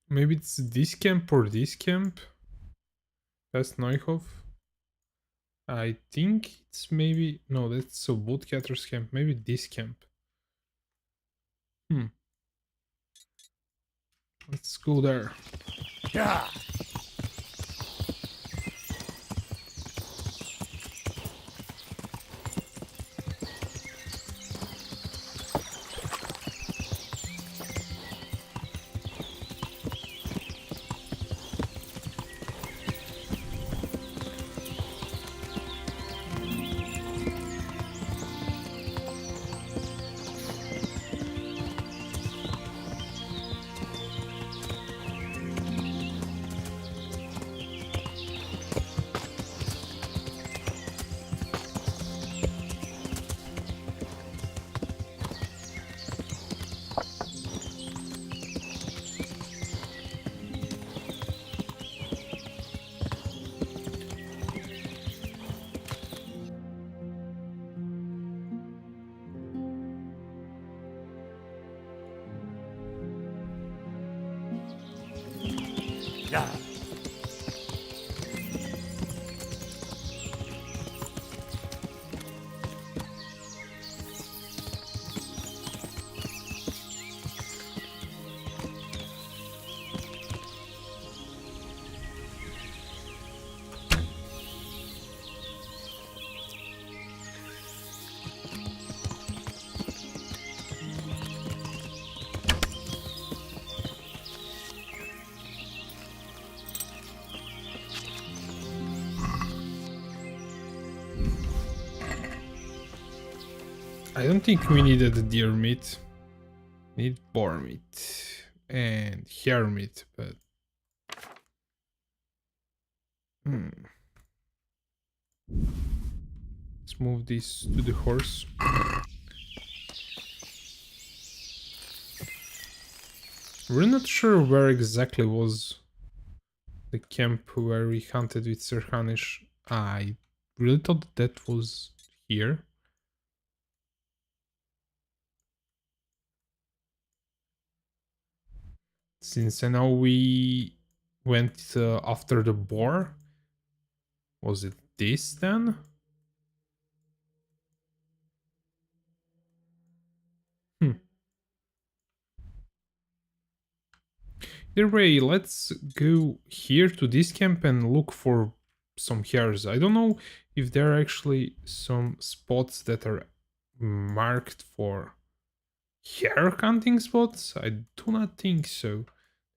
Maybe it's this camp or this camp. Past Neuhof. I think it's maybe... No, that's a woodcutter's camp. Maybe this camp. Let's go there. Yeah. Yeah. I don't think we needed the deer meat. We need boar meat and hare meat, but let's move this to the horse. We're not sure where exactly was the camp where we hunted with Sir Hanish. I really thought that was here. Since I know we went after the boar. Was it this then? Either way, let's go here to this camp and look for some hares. I don't know if there are actually some spots that are marked for hare hunting spots. I do not think so.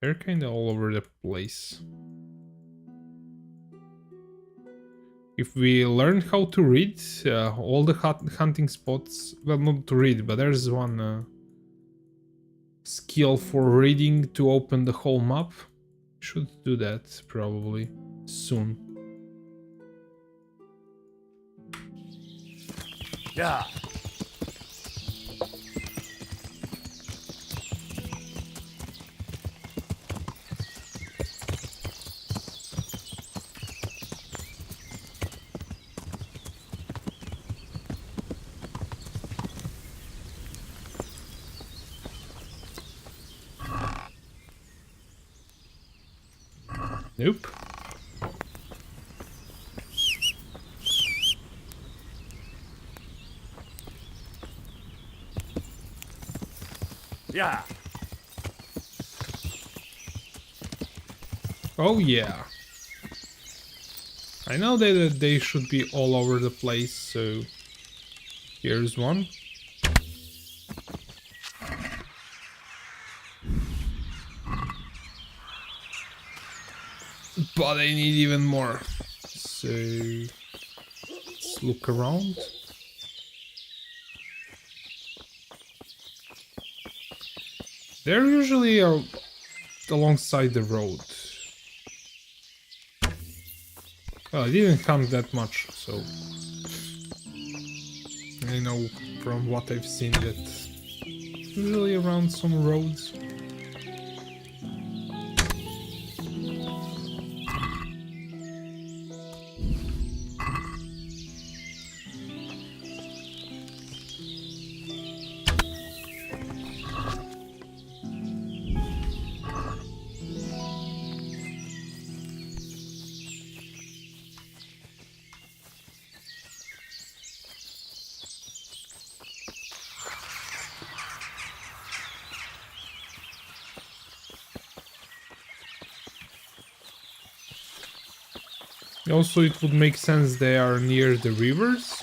They're kind of all over the place. If we learn how to read all the hunting spots, well, not to read, but there's one skill for reading to open the whole map. Should do that probably soon. Yeah. Nope. Yeah. Oh yeah. I know that they should be all over the place, so here's one. But I need even more. So let's look around. They're usually alongside the road. Well, I didn't hunt that much, so I know from what I've seen that usually around some roads. Also, it would make sense they are near the rivers.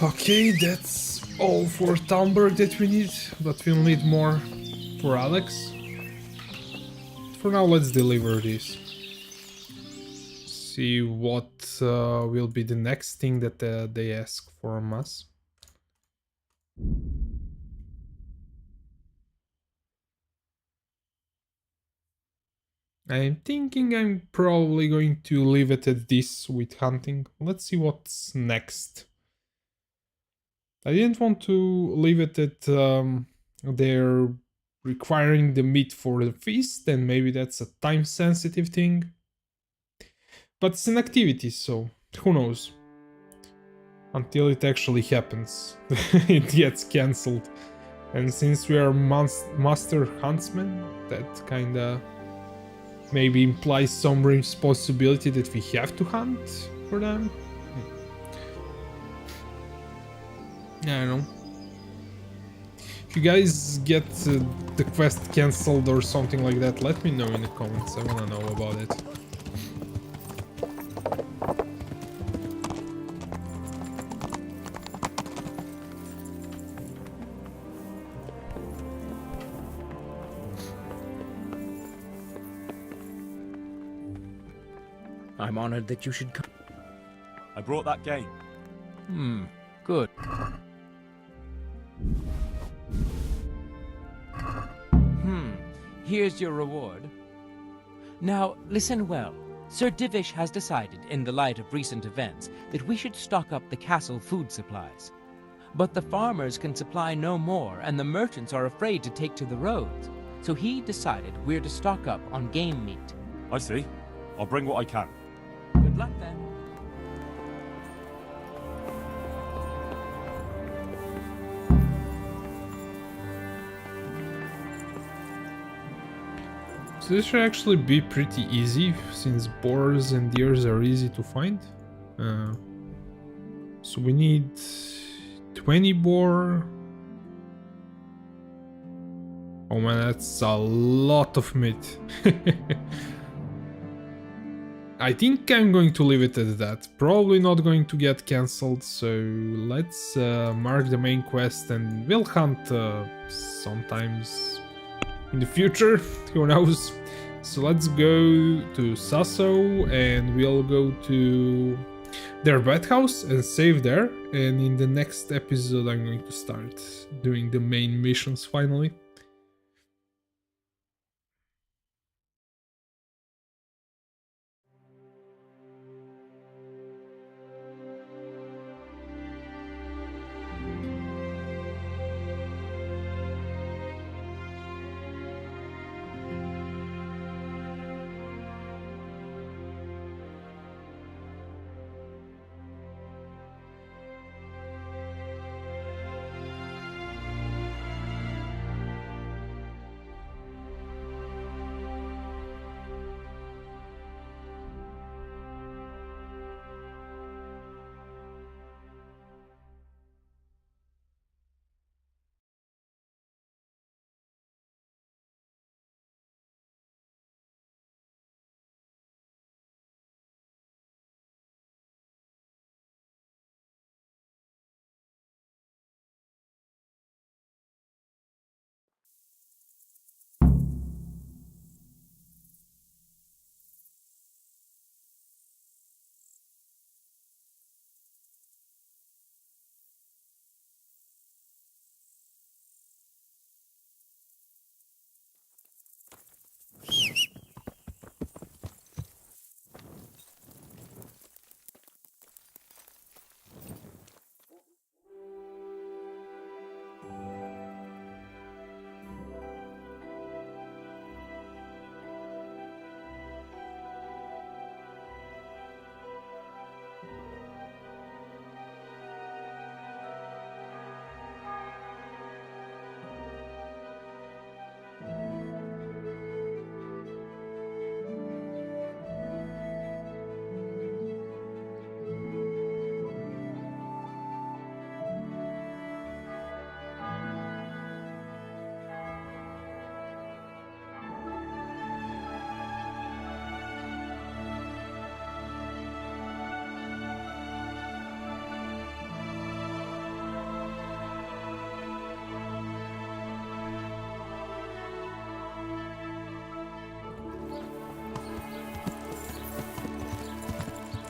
Okay, that's all for Talmberg that we need, but we'll need more for Alex. For now, let's deliver this. See what will be the next thing that they ask from us. I'm thinking I'm probably going to leave it at this with hunting. Let's see what's next. I didn't want to leave it at they're requiring the meat for the feast, and maybe that's a time sensitive thing. But it's an activity, so who knows? Until it actually happens, it gets cancelled. And since we are master huntsmen, that kinda maybe implies some responsibility that we have to hunt for them. I don't know. If you guys get the quest cancelled or something like that, let me know in the comments. I wanna know about it. I'm honored that you should come. I brought that game. Good. Here's your reward. Now, listen well. Sir Divish has decided, in the light of recent events, that we should stock up the castle food supplies. But the farmers can supply no more, and the merchants are afraid to take to the roads. So he decided we're to stock up on game meat. I see. I'll bring what I can. Good luck, then. So this should actually be pretty easy, since boars and deers are easy to find. So we need 20 boar, Oh man, that's a lot of meat. I think I'm going to leave it at that. Probably not going to get cancelled, so let's mark the main quest and we'll hunt sometimes in the future, who knows. So let's go to Sasso and we'll go to their bathhouse and save there. And in the next episode I'm going to start doing the main missions finally.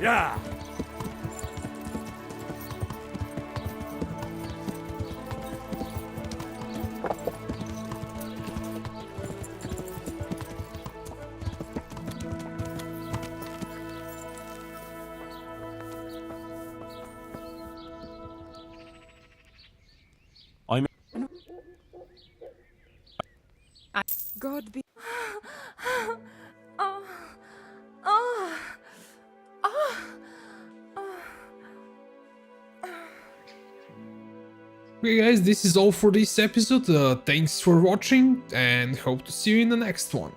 Yeah. God be. Oh. Oh. Oh. Okay guys, this is all for this episode. Thanks for watching and hope to see you in the next one.